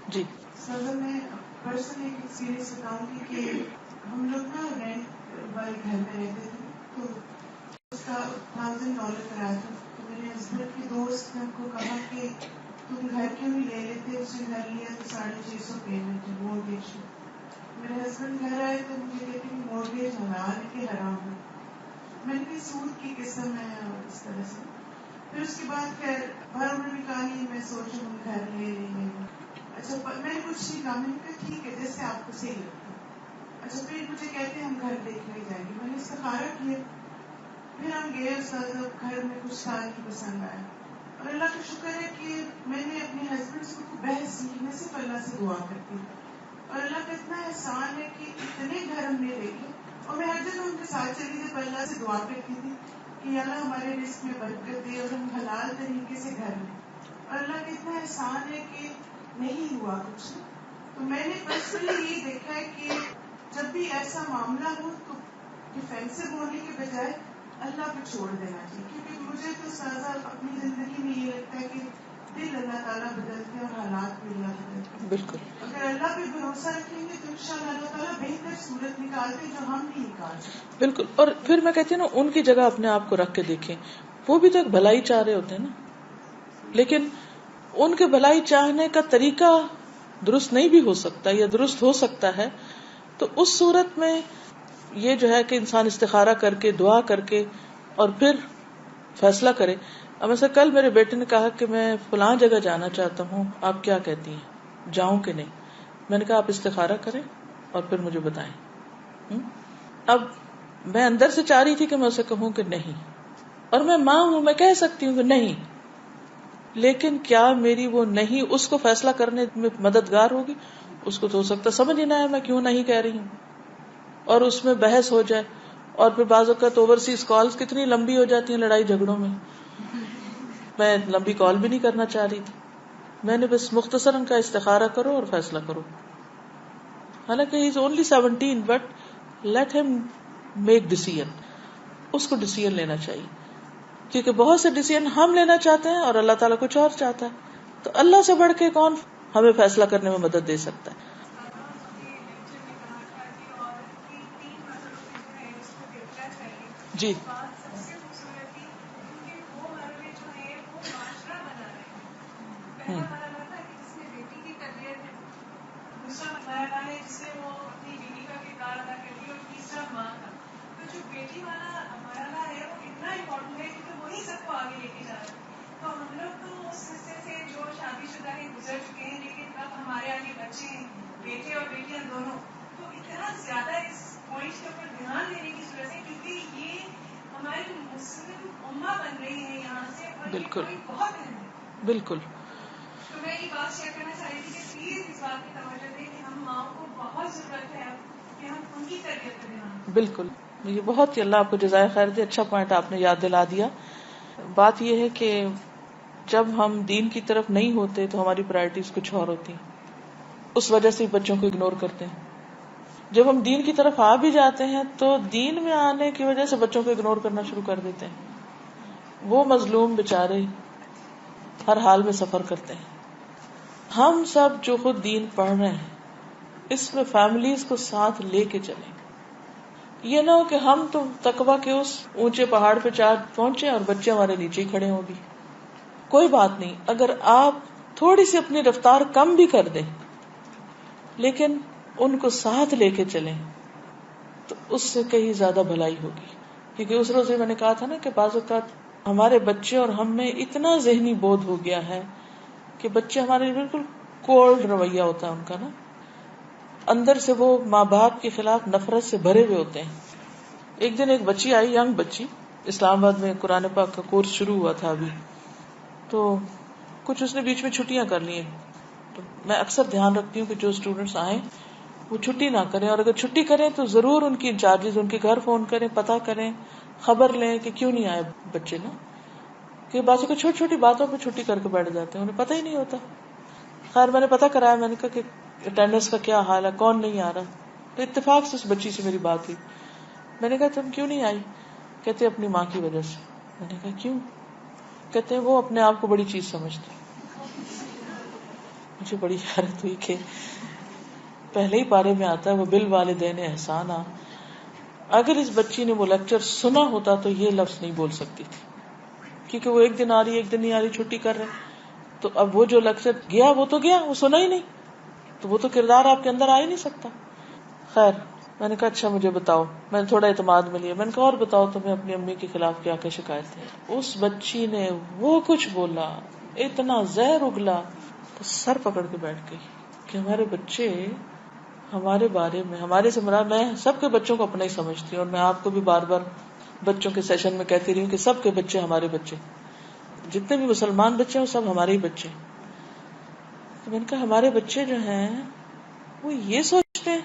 جی سر میں پرسنل ایک ایکسپیرینس بتاؤں گی کہ ہم لوگ نا رینٹ والے گھر میں رہتے تھے, تو اس کا $1,000 کرایا تھا. تو میرے ہسبینڈ کے دوست نے ہم کو کہا کہ تم گھر کیوں نہیں لے لیتے, اس نے گھر لیا تو $650 پیمنٹ ہے مورگیج. میرے ہسبینڈ گھر آئے تو مجھے کہتے ہیں مورگیج حلال ہے کہ حرام ہے. میں نے کہا سود کی قسم ہے اور اس طرح سے. پھر اس کے بعد خیر بھر انہوں نے کہا نہیں میں سوچوں ہم گھر لے لیں گے. اچھا میں نے کچھ نہیں کہا, میں نے کہا ٹھیک ہے جیسے آپ کو صحیح لگتا ہے. اچھا پھر مجھے کہتے ہیں ہم گھر دیکھنے جائیں گے. میں نے استخارہ کیا, پھر ہم گئے, اس گھر میں کچھ سال کی پسند آیا. اور اللہ کا شکر ہے کہ میں نے اپنے ہسبینڈ سے بحث کی, میں صرف اللہ سے دعا کرتی ہوں. اور اللہ کا اتنا احسان ہے کہ اتنے گھر ہم نے دیکھے, اور میں ہر جگہ ان کے ساتھ چلی جب اللہ سے دعا کرتی تھی کہ اللہ ہمارے رزق میں برکت دے اور ہم حلال طریقے سے گھر لیں. اور اللہ کا اتنا احسان ہے کہ نہیں ہوا کچھ. تو میں نے پرسنلی یہ دیکھا ہے کہ جب بھی ایسا معاملہ ہو تو ڈیفینسو ہونے کے بجائے اللہ پہ چھوڑ دینا چاہیے. کیونکہ مجھے تو سازا اپنی زندگی میں یہ لگتا ہے کہ دل اللہ تعالیٰ بدلتے اور حالات بھی اللہ بدلتے. بالکل. اگر اللہ پہ بھروسہ رکھیں گے تو انشاءاللہ اللہ تعالیٰ بہتر صورت نکالتے جو ہم نہیں نکالتے. بالکل. اور پھر میں کہتی ہوں نا ان کی جگہ اپنے آپ کو رکھ کے دیکھیں, وہ بھی تو ایک بھلائی چاہ رہے ہوتے ہیں نا, لیکن ان کے بھلائی چاہنے کا طریقہ درست نہیں بھی ہو سکتا یا درست ہو سکتا ہے. تو اس صورت میں یہ جو ہے کہ انسان استخارہ کر کے دعا کر کے اور پھر فیصلہ کرے. اب ایسا کل میرے بیٹے نے کہا کہ میں فلاں جگہ جانا چاہتا ہوں, آپ کیا کہتی ہیں, جاؤں کہ نہیں؟ میں نے کہا آپ استخارہ کریں اور پھر مجھے بتائیں. اب میں اندر سے چاہ رہی تھی کہ میں اسے کہوں کہ نہیں, اور میں ماں ہوں, میں کہہ سکتی ہوں کہ نہیں, لیکن کیا میری وہ نہیں اس کو فیصلہ کرنے میں مددگار ہوگی؟ اس کو تو ہو سکتا سمجھ ہی نہ ہے میں کیوں نہیں کہہ رہی ہوں, اور اس میں بحث ہو جائے. اور پھر بعض اوقات اوورسیز کالز کتنی لمبی ہو جاتی ہیں لڑائی جھگڑوں میں. میں لمبی کال بھی نہیں کرنا چاہ رہی تھی, میں نے بس مختصراً کا استخارہ کرو اور فیصلہ کرو. حالانکہ ہی از اونلی 17 بٹ لیٹ ہم میک ڈیسیژن. اس کو ڈیسیژن لینا چاہیے, کیونکہ بہت سے ڈیسیژن ہم لینا چاہتے ہیں اور اللہ تعالیٰ کچھ اور چاہتا ہے. تو اللہ سے بڑھ کے کون ہمیں فیصلہ کرنے میں مدد دے سکتا ہے؟ جی بات سب سے خوبصورت تھی کیونکہ وہ مرحلے جو ہے وہ معاشرہ بنا رہے ہیں. پہلا مرحلہ تھا کہ جس میں بیٹی کی تربیت ہے, دوسرا مرحلہ ہے جس میں وہ اپنی بیوی کا کردار ادا کرتی ہے, اور تیسرا ماں کا. تو جو بیٹی والا مرحلہ ہے وہ اتنا امپورٹنٹ ہے کیونکہ وہی سب کو آگے لے کے جا رہا ہے. تو ہم لوگ تو اس حصے سے جو شادی شدہ ہیں گزر چکے ہیں, لیکن اب ہمارے آگے بچے ہیں, بیٹے اور بیٹیاں دونوں, تو اتنا زیادہ اس پوائنٹ کے اوپر دھیان دینے کی ضرورت ہے کیونکہ یہ ہماری مسلم امہ بن رہی ہے یہاں سے, اور یہ بالکل پوائنٹ بہت اہم ہے. بالکل. تو میں یہ بات شیئر کرنا چاہ رہی تھی کہ پلیز اس بات کی توجہ دیں کہ ہم ماؤں کو بہت ضرورت ہے کہ ہم ان کی تربیت پر دھیان دیں. بالکل, یہ بہت ہی اللہ آپ کو جزائے خیر دے, اچھا پوائنٹ آپ نے یاد دلا دیا. بات یہ ہے کہ جب ہم دین کی طرف نہیں ہوتے تو ہماری پرائرٹیز کچھ اور ہوتی ہیں, اس وجہ سے بچوں کو اگنور کرتے ہیں. جب ہم دین کی طرف آ بھی جاتے ہیں تو دین میں آنے کی وجہ سے بچوں کو اگنور کرنا شروع کر دیتے ہیں. وہ مظلوم بیچارے ہر حال میں سفر کرتے ہیں. ہم سب جو خود دین پڑھ رہے ہیں اس میں فیملیز کو ساتھ لے کے چلیں. یہ نہ ہو کہ ہم تو تقویٰ کے اس اونچے پہاڑ پہ پہنچے اور بچے ہمارے نیچے ہی کھڑے ہوں بھی. کوئی بات نہیں, اگر آپ تھوڑی سی اپنی رفتار کم بھی کر دیں لیکن ان کو ساتھ لے کے چلیں تو اس سے کہیں زیادہ بھلائی ہوگی. کیونکہ اس روز میں نے کہا تھا نا کہ بعض اوقات ہمارے بچے اور ہم میں اتنا ذہنی بودھ ہو گیا ہے کہ بچے ہمارے بالکل کولڈ رویہ ہوتا ہے ان کا نا, اندر سے وہ ماں باپ کے خلاف نفرت سے بھرے ہوئے ہوتے ہیں. ایک دن ایک بچی آئی, ینگ بچی, اسلام آباد میں قرآن پاک کا کورس شروع ہوا تھا ابھی, تو کچھ اس نے بیچ میں چھٹیاں کر لی ہیں. تو میں اکثر دھیان رکھتی ہوں کہ جو اسٹوڈینٹس آئیں وہ چھٹی نہ کریں, اور اگر چھٹی کریں تو ضرور ان کی انچارجز ان کے گھر فون کریں, پتہ کریں, خبر لیں کہ کیوں نہیں آئے بچے نا. کہ باتوں کو چھوٹی چھوٹی باتوں پہ چھٹی کر کے بیٹھ جاتے ہیں, انہیں پتہ ہی نہیں ہوتا. خیر میں نے پتہ کرایا, میں نے کہا کہ اٹینڈنس کا کیا حال ہے, کون نہیں آ رہا. تو اتفاق سے اس بچی سے میری بات ہوئی. میں نے کہا تم کیوں نہیں آئی؟ کہتے اپنی ماں کی وجہ سے. میں نے کہا کیوں؟ کہتے ہیں وہ اپنے آپ کو بڑی چیز سمجھتے. مجھے بڑی حیرت ہوئی کہ پہلے ہی پارے میں آتا ہے وہ بالوالدین احسانا. اگر اس بچی نے وہ لیکچر سنا ہوتا تو یہ لفظ نہیں بول سکتی تھی, کیونکہ وہ ایک دن آ رہی ایک دن نہیں آ رہی, چھٹی کر رہے. تو اب وہ جو لیکچر گیا وہ تو گیا, وہ سنا ہی نہیں, تو وہ تو کردار آپ کے اندر آ ہی نہیں سکتا. خیر میں نے کہا اچھا مجھے بتاؤ, میں نے تھوڑا اعتماد میں لیا. میں نے کہا اور بتاؤ تمہیں اپنی امی کے خلاف کیا کیا شکایت ہے. اس بچی نے وہ کچھ بولا, اتنا زہر اگلا, تو سر پکڑ کے بیٹھ گئی کہ ہمارے بچے ہمارے بارے میں, ہمارے سے مراد میں سب کے بچوں کو اپنا ہی سمجھتی ہوں, اور میں آپ کو بھی بار بار بچوں کے سیشن میں کہتی رہی ہوں کہ سب کے بچے ہمارے بچے, جتنے بھی مسلمان بچے ہیں وہ سب ہمارے ہی بچے. تو میں نے کہا ہمارے بچے جو ہیں وہ یہ سوچتے ہیں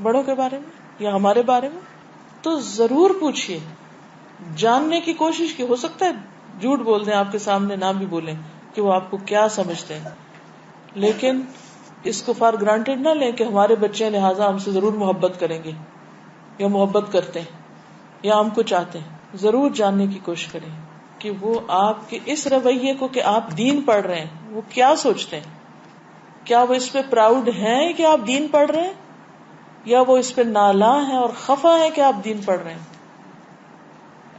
بڑوں کے بارے میں یا ہمارے بارے میں, تو ضرور پوچھئے, جاننے کی کوشش کی. ہو سکتا ہے جھوٹ بول دیں, آپ کے سامنے نہ بھی بولیں کہ وہ آپ کو کیا سمجھتے ہیں, لیکن اس کو فار گرانٹیڈ نہ لیں کہ ہمارے بچے لہٰذا ہم سے ضرور محبت کریں گے یا محبت کرتے ہیں یا ہم کو چاہتے ہیں. ضرور جاننے کی کوشش کریں کہ وہ آپ کے اس رویے کو کہ آپ دین پڑھ رہے ہیں وہ کیا سوچتے ہیں. کیا وہ اس پہ پراؤڈ ہیں کہ آپ دین پڑھ رہے ہیں, یا وہ اس پہ نالاں ہیں اور خفا ہیں کہ آپ دین پڑھ رہے ہیں.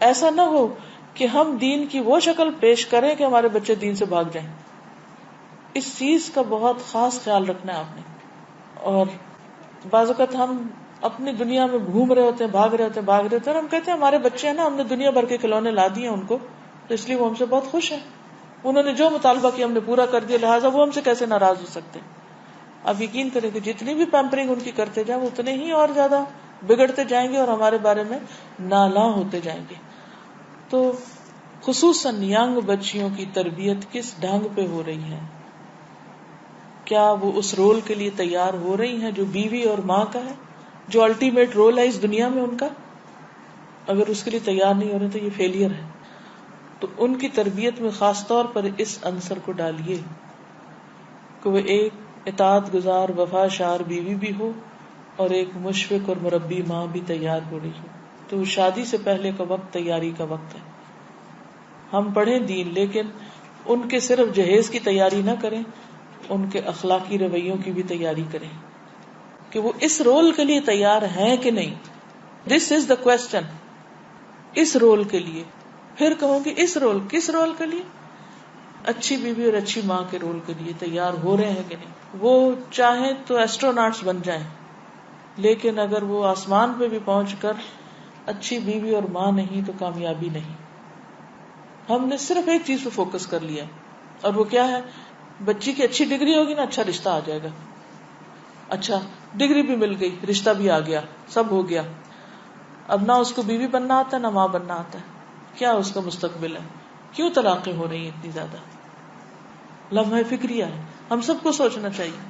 ایسا نہ ہو کہ ہم دین کی وہ شکل پیش کریں کہ ہمارے بچے دین سے بھاگ جائیں. اس چیز کا بہت خاص خیال رکھنا ہے آپ نے. اور بعض اوقات ہم اپنی دنیا میں گھوم رہے ہوتے ہیں, بھاگ رہے ہوتے ہیں, اور ہم کہتے ہیں ہمارے بچے ہیں نا, ہم نے دنیا بھر کے کھلونے لا دیے ان کو, تو اس لیے وہ ہم سے بہت خوش ہیں, انہوں نے جو مطالبہ کیا ہم نے پورا کر دیا, لہٰذا وہ ہم سے کیسے ناراض ہو سکتے ہیں. آپ یقین کریں کہ جتنی بھی پیمپرنگ ان کی کرتے جائیں وہ اتنے ہی اور زیادہ بگڑتے جائیں گے اور ہمارے بارے میں نالاں ہوتے جائیں گے. تو خصوصاً ینگ بچیوں کی تربیت کس ڈھنگ پہ ہو رہی ہے؟ کیا وہ اس رول کے لیے تیار ہو رہی ہیں جو بیوی اور ماں کا ہے, جو الٹیمیٹ رول ہے اس دنیا میں ان کا؟ اگر اس کے لیے تیار نہیں ہو رہے تو یہ فیلئر ہے. تو ان کی تربیت میں خاص طور پر اس عنصر کو ڈالیے کہ وہ ایک اطاعت گزار وفا شار بیوی بھی ہو اور ایک مشفق اور مربی ماں بھی تیار ہو رہی ہو. تو شادی سے پہلے کا وقت تیاری کا وقت ہے. ہم پڑھیں دین, لیکن ان کے صرف جہیز کی تیاری نہ کریں, ان کے اخلاقی رویوں کی بھی تیاری کریں کہ وہ اس رول کے لیے تیار ہیں کہ نہیں. دس از دا کوسچن. اس رول کے لیے. پھر کہوں گی اس رول, کس رول کے لیے؟ اچھی بیوی اور اچھی ماں کے رول کے لیے تیار ہو رہے ہیں کہ نہیں؟ وہ چاہیں تو ایسٹروناٹس بن جائیں, لیکن اگر وہ آسمان پہ بھی پہنچ کر اچھی بیوی اور ماں نہیں تو کامیابی نہیں. ہم نے صرف ایک چیز پہ فوکس کر لیا, اور وہ کیا ہے؟ بچی کی اچھی ڈگری ہوگی نا, اچھا رشتہ آ جائے گا. اچھا ڈگری بھی مل گئی, رشتہ بھی آ گیا, سب ہو گیا. اب نہ اس کو بیوی بننا آتا ہے نہ ماں بننا آتا ہے. کیا اس کا مستقبل ہے؟ کیوں طلاقیں ہو رہی ہیں اتنی زیادہ؟ لمحہ فکریہ ہے. ہم سب کو سوچنا چاہیے,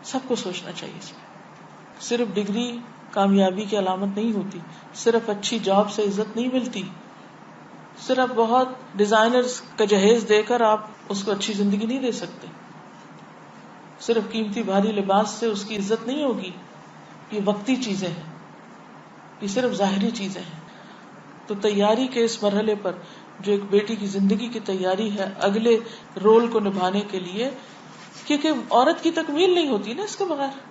سب کو سوچنا چاہیے. اس میں صرف ڈگری کامیابی کی علامت نہیں ہوتی, صرف اچھی جاب سے عزت نہیں ملتی, صرف بہت ڈیزائنرز کا جہیز دے کر آپ اس کو اچھی زندگی نہیں دے سکتے, صرف قیمتی بھاری لباس سے اس کی عزت نہیں ہوگی. یہ وقتی چیزیں ہیں, یہ صرف ظاہری چیزیں ہیں. تو تیاری کے اس مرحلے پر جو ایک بیٹی کی زندگی کی تیاری ہے اگلے رول کو نبھانے کے لیے, کیونکہ عورت کی تکمیل نہیں ہوتی نا اس کے بغیر,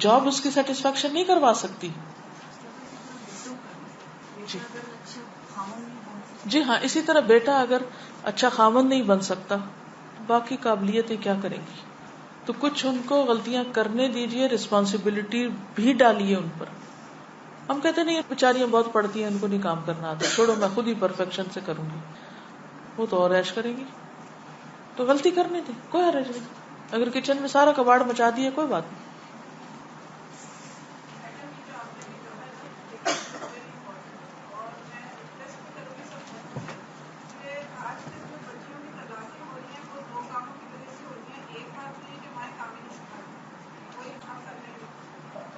جاب اس کی سیٹسفیکشن نہیں کروا سکتی. جی ہاں, اسی طرح بیٹا اگر اچھا خامن نہیں بن سکتا, باقی قابلیتیں کیا کریں گی؟ تو کچھ ان کو غلطیاں کرنے دیجئے, رسپانسبلٹی بھی ڈالیے ان پر. ہم کہتے نہیں بیچاریاں بہت پڑھتی ہیں, ان کو نہیں کام کرنا آتا, چھوڑو میں خود ہی پرفیکشن سے کروں گی. وہ تو اور عیش کرے گی, تو غلطی کرنے دیں, کوئی حرج نہیں. اگر کچن میں سارا کباڑ مچا دیا کوئی بات نہیں.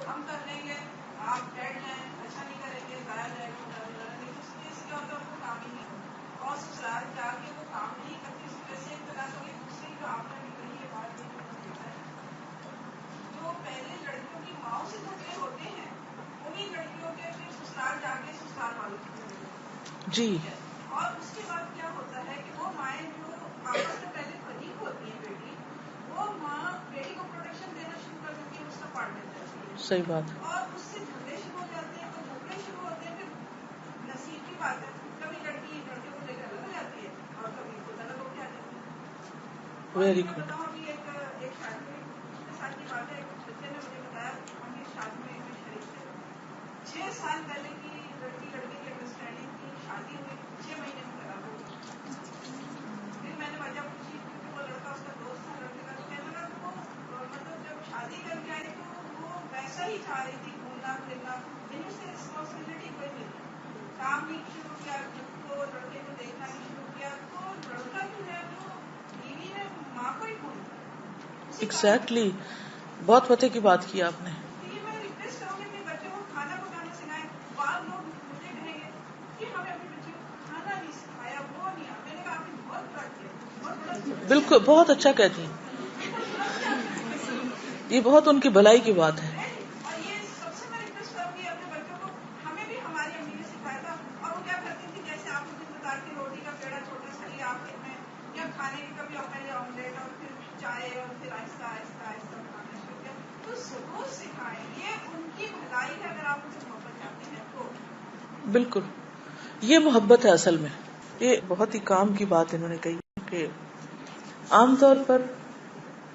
ہم کر لیں گے, آپ بیٹھ جائیں, اچھا نہیں کریں گے, ضائع جائے گا, نہیں تو اس لیے اس کا وہ کام ہی نہیں ہوتا. اور سسرال جا کے وہ کام نہیں کرتی, اس وجہ سے طلاق ہوگی. دوسری جو آپ نے نکلی ہے بات, دیکھا ہے جو پہلے لڑکیوں کی ماؤں سے جھگڑے ہوتے ہیں, انہیں لڑکیوں کے پھر سسرال جا کے سسرال والوں سے جھگڑے ہوتے ہیں. جی, اور اس کے بعد کیا ہوتا ہے کہ وہ مائیں جو آپس میں پہلے فریق ہوتی ہیں بیٹی, وہ ماں بیٹی کو پروٹیکشن دینا شروع کر دیتی ہے, اس کا پارٹ بن جاتی ہے. صحیح بات. اور اس سے جھگڑے شروع ہو جاتے ہیں. تو جھگڑے شروع ہوتے ہیں, پھر نصیب کی بات ہے, کبھی لڑکی لڑکے کو لے کر الگ ہو جاتی ہے اور کبھی خود الگ ہو کے آ جاتی ہے. اور ویری میں گڈ. بتاؤں ابھی ایک شادی میں کے ساتھ کی بات ہے, ایک بچے نے مجھے بتایا, ہم اس شادی میں شریک تھے. 6 سال پہلے کی لڑکی لڑکے کی انڈرسٹینڈنگ کی, شادی ہوئی, 6 مہینے میں طلاق ہو گئی. پھر میں نے وجہ پوچھی, کیونکہ وہ لڑکا اس کا دوست تھا لڑکے کا, تو کہنے لگا وہ مطلب جب شادی کر کے آئی تو وہ ویسا ہی چاہ رہی تھی, گھومنا پھرنا, لیکن اس سے رسپانسبلٹی کوئی نہیں تھی. کام نہیں شروع کیا, خود کو لڑکے کو دیکھنا نہیں شروع کیا, تو لڑکا جو ہے وہ بیوی ہے ماں کو ہی ڈھونڈتا ہے. ایگزیکٹلی, بہت پتے کی بات کی آپ نے. یہ میں ریکویسٹ کروں گی اپنے بچوں کو کھانا پکانا سکھائیں. بعض لوگ مجھے کہیں گے کہ ہمیں اپنے بچوں کو کھانا نہیں سکھایا, وہ نہیں. میں نے کہا آپ نے بہت بڑا کیا, بہت بڑا. بالکل, بہت اچھا کہتی ہیں, یہ بہت ان کی بھلائی کی بات ہے. اور یہ سب سے میں ریکویسٹ کروں گی اپنے بچوں کو, ہمیں بھی ہماری امی نے سکھایا تھا. اور وہ کیا کرتی تھی, جیسے آپ مجھے بتا کے روٹی کا پیڑا چھوٹا سا لیا آپ میں, یا کھانے کی کبھی پہلے آملیٹ اور پھر چائے, اور پھر آہستہ آہستہ آہستہ کھانا شروع کیا. تو ضرور سکھائیں, یہ ان کی بھلائی ہے. اگر آپ مجھے محبت چاہتے ہیں تو بالکل, یہ محبت ہے اصل میں. یہ بہت ہی کام کی بات انہوں نے کہی کہ عام طور پر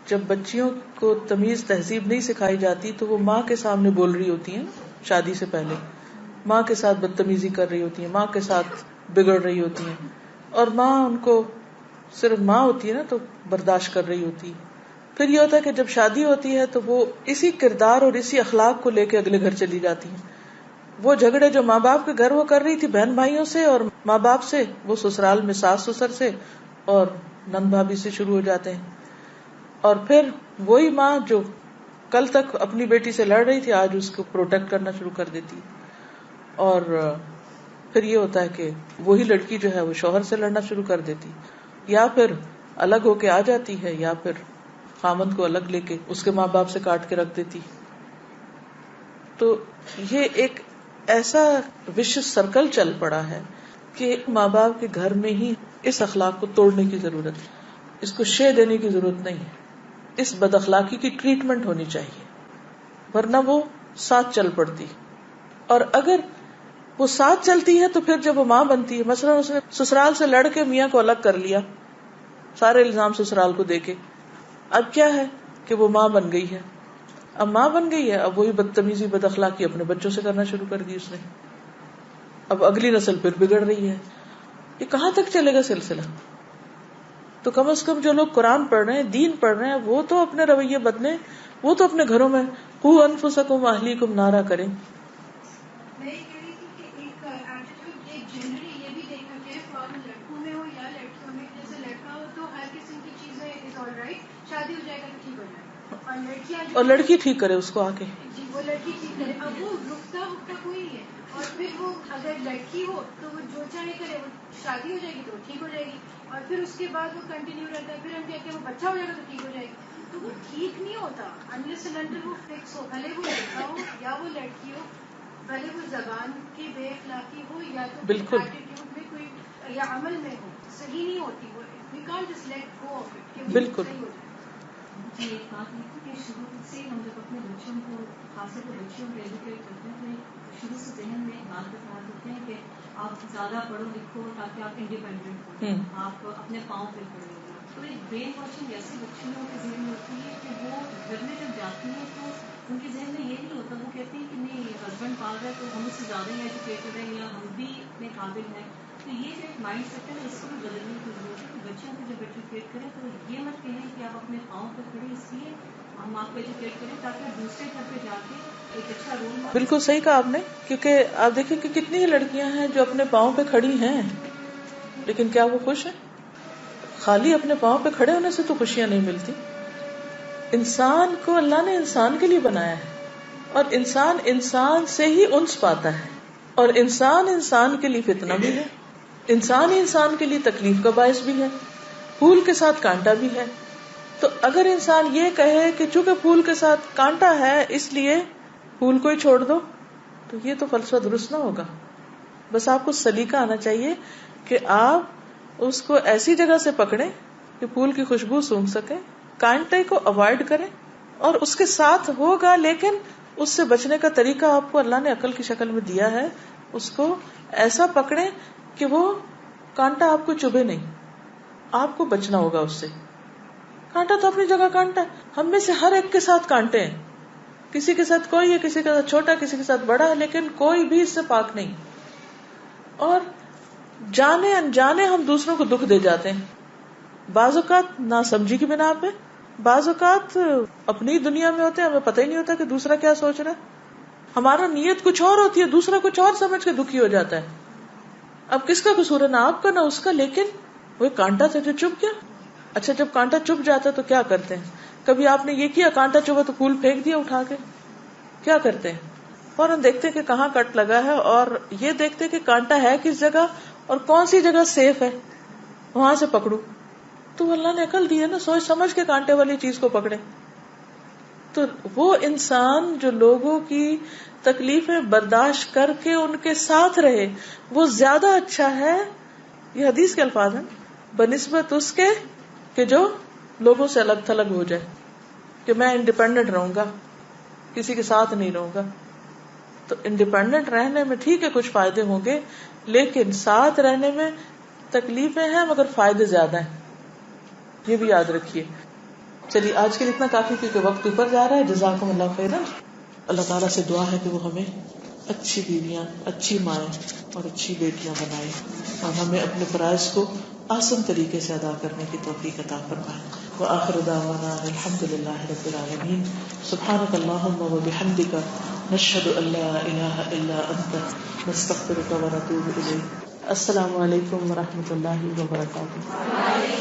جب بچیوں کو تمیز تہذیب نہیں سکھائی جاتی تو وہ ماں کے سامنے بول رہی ہوتی ہیں, شادی سے پہلے ماں کے ساتھ بدتمیزی کر رہی ہوتی ہیں, ماں کے ساتھ بگڑ رہی ہوتی ہیں, اور ماں ان کو صرف ماں ہوتی ہے نا تو برداشت کر رہی ہوتی ہے. پھر یہ ہوتا ہے کہ جب شادی ہوتی ہے تو وہ اسی کردار اور اسی اخلاق کو لے کے اگلے گھر چلی جاتی ہیں. وہ جھگڑے جو ماں باپ کے گھر وہ کر رہی تھی بہن بھائیوں سے اور ماں باپ سے, وہ سسرال میں ساس سسر سے اور نند بھابھی سے شروع ہو جاتے ہیں. اور پھر وہی ماں جو کل تک اپنی بیٹی سے لڑ رہی تھی آج اس کو پروٹیکٹ کرنا شروع کر دیتی. اور پھر یہ ہوتا ہے کہ وہی لڑکی جو ہے وہ شوہر سے لڑنا شروع کر دیتی, یا پھر الگ ہو کے آ جاتی ہے, یا پھر خامند کو الگ لے کے اس کے ماں باپ سے کاٹ کے رکھ دیتی. تو یہ ایک ایسا وشس سرکل چل پڑا ہے کہ ماں باپ کے گھر میں ہی اس اخلاق کو توڑنے کی ضرورت ہے, اس کو شے دینے کی ضرورت نہیں ہے. اس بد اخلاقی کی ٹریٹمنٹ ہونی چاہیے, ورنہ وہ ساتھ چل پڑتی. اور اگر وہ ساتھ چلتی ہے تو پھر جب وہ ماں بنتی ہے، مثلا اس نے سسرال سے لڑ کے میاں کو الگ کر لیا، سارے الزام سسرال کو دے کے، اب کیا ہے کہ وہ ماں بن گئی ہے. اب ماں بن گئی ہے، اب وہی بدتمیزی بد اخلاقی اپنے بچوں سے کرنا شروع کر دی اس نے. اب اگلی نسل پھر بگڑ رہی ہے. یہ کہاں تک چلے گا سلسلہ؟ تو کم از کم جو لوگ قرآن پڑھ رہے ہیں، دین پڑھ رہے ہیں، وہ تو اپنے رویے بدلیں، وہ تو اپنے گھروں میں قوا انفسکم واہلیکم نارا کریں. میں یہ کہہ رہی تھی کہ ایک ایٹیٹیوڈ ایک جنرلی یہ بھی دیکھا کہ فوراً لڑکوں میں ہو یا لڑکیوں میں، جیسے لڑکا ہو تو ہر قسم کی چیزیں از آل رائٹ، شادی ہو جائے گا تو ٹھیک ہو جائے گا، اور لڑکیاں اور لڑکی ٹھیک کرے اس کو آ کے. جی وہ لڑکی ٹھیک کرے. اب وہ رکتا کوئی نہیں ہے. اور پھر وہ اگر لڑکی ہو تو وہ جو چاہے کرے، وہ شادی ہو جائے گی تو ٹھیک ہو جائے گی، اور پھر اس کے بعد وہ کنٹینیو رہتا ہے. پھر ہم کہتے ہیں وہ بچہ ہو جائے گا تو ٹھیک ہو جائے گی. تو وہ ٹھیک نہیں ہوتا انلیس اینڈ انٹل وہ فکس ہو، بھلے وہ لڑکا ہو یا وہ لڑکی ہو، بھلے وہ زبان کی بے اخلاقی ہو یا تو بالکل ایٹیٹیوڈ میں کوئی یا عمل میں ہو، صحیح نہیں ہوتی وہ. We can't just let go of it کہ وہ بالکل. صحیح ہو جائے. جی ایک بات یہ تھی کہ شروع سے ہم جب اپنے بچوں کو، خاص طور پر بچیوں کو ایجوکیٹ کرتے ہیں تو شروع سے ذہن میں ایک بات بتا دیتے ہیں کہ آپ زیادہ پڑھو لکھو تاکہ آپ انڈیپینڈنٹ ہوں، آپ اپنے پاؤں پہ کھڑے ہو. تو ایک برین واشنگ ایسی بچیوں کے ذہن میں ہوتی ہے کہ وہ گھر میں جب جاتی ہیں تو ان کے ذہن میں یہ نہیں ہوتا، وہ کہتے ہیں کہ نہیں ہسبینڈ پال رہا ہے تو ہم اس سے زیادہ ہی ایجوکیٹڈ ہیں یا ہم بھی اتنے قابل ہیں. تو یہ جو ایک مائنڈ سیٹ ہے اس کو بھی بدلنے کی ضرورت ہے کہ بچوں کو جب ایجوکیٹ کریں تو یہ مت کہیں کہ آپ اپنے پاؤں پہ کھڑے اس لیے ہم آپ کو ایجوکیٹ کریں تاکہ آپ دوسرے گھر پہ جا کے ایک اچھا رول ماڈل. بالکل صحیح کہا آپ نے، کیونکہ آپ دیکھیں کہ کتنی ہی لڑکیاں ہیں جو اپنے پاؤں پہ کھڑی ہیں، لیکن کیا وہ خوش ہیں؟ خالی اپنے پاؤں پہ کھڑے ہونے سے تو خوشیاں نہیں ملتی. انسان کو اللہ نے انسان کے لیے بنایا ہے، اور انسان انسان سے ہی انس پاتا ہے، اور انسان انسان کے لیے فتنہ بھی ہے، انسان ہی انسان کے لیے تکلیف کا باعث بھی ہے، پھول کے ساتھ کانٹا بھی ہے. تو اگر انسان یہ کہے کہ چونکہ پھول کے ساتھ کانٹا ہے اس لیے پھول کو ہی چھوڑ دو، تو یہ تو فلسفہ درست نہ ہوگا. بس آپ کو سلیقہ آنا چاہیے کہ آپ اس کو ایسی جگہ سے پکڑیں کہ پھول کی خوشبو سونگھ سکیں، کانٹے کو اوائڈ کریں، اور اس کے ساتھ ہوگا، لیکن اس سے بچنے کا طریقہ آپ کو اللہ نے عقل کی شکل میں دیا ہے. اس کو ایسا پکڑیں کہ وہ کانٹا آپ کو چبھے نہیں، آپ کو بچنا ہوگا اس سے. کانٹا تو اپنی جگہ کانٹا ہے، ہم میں سے ہر ایک کے ساتھ کانٹے ہیں، کسی کے ساتھ کوئی ہے، کسی کے ساتھ چھوٹا، کسی کے ساتھ بڑا ہے، لیکن کوئی بھی اس سے پاک نہیں. اور جانے انجانے ہم دوسروں کو دکھ دے جاتے ہیں، بعض اوقات ناسمجھی کی بنا پہ، بعض اوقات اپنی دنیا میں ہوتے ہیں، ہمیں پتہ ہی نہیں ہوتا کہ دوسرا کیا سوچ رہا ہے. ہمارا نیت کچھ اور ہوتی ہے، دوسرا کچھ اور سمجھ کے دکھی ہو جاتا ہے. اب کس کا قصور ہے؟ نہ آپ کا نہ اس کا، لیکن وہ کانٹا تھا جو چپ گیا. اچھا جب کانٹا چپ جاتا ہے تو کیا کرتے ہیں؟ کبھی آپ نے یہ کیا کانٹا چبھا تو پھول پھینک دیا اٹھا کے؟ کیا کرتے ہیں؟ فوراً دیکھتے کہ کہاں کٹ لگا ہے، اور یہ دیکھتے کہ کانٹا ہے کس جگہ اور کون سی جگہ سیف ہے، وہاں سے پکڑوں. تو اللہ نے عقل دی ہے نا، سوچ سمجھ کے کانٹے والی چیز کو پکڑے. تو وہ انسان جو لوگوں کی تکلیفیں برداشت کر کے ان کے ساتھ رہے، وہ زیادہ اچھا ہے. یہ حدیث کے الفاظ ہیں، بنسبت اس کے کہ جو لوگوں سے الگ تھلگ ہو جائے، کہ میں انڈیپینڈنٹ رہوں گا، کسی کے ساتھ نہیں رہوں گا. تو انڈیپینڈنٹ رہنے میں ٹھیک ہے کچھ فائدے ہوں گے، لیکن ساتھ رہنے میں تکلیفیں ہیں مگر فائدے زیادہ ہیں، یہ بھی یاد رکھیے. چلیے آج کے لیے اتنا کافی کیونکہ وقت اوپر جا رہا ہے. جزاکم اللہ خیرا. اللہ تعالیٰ سے دعا ہے کہ وہ ہمیں اچھی بیویاں، اچھی مائیں اور اچھی بیٹیاں بنائے، اور ہمیں اپنے فرائض کو آسان طریقے سے ادا کرنے کی توفیق عطا فرمائے. وآخر دعوانا الحمد للہ رب العالمین. سبحانک اللہم وبحمدک، نشہد ان لا الہ الا انت، نستغفرک ونتوب الیک. السلام علیکم ورحمۃ اللہ وبرکاتہ.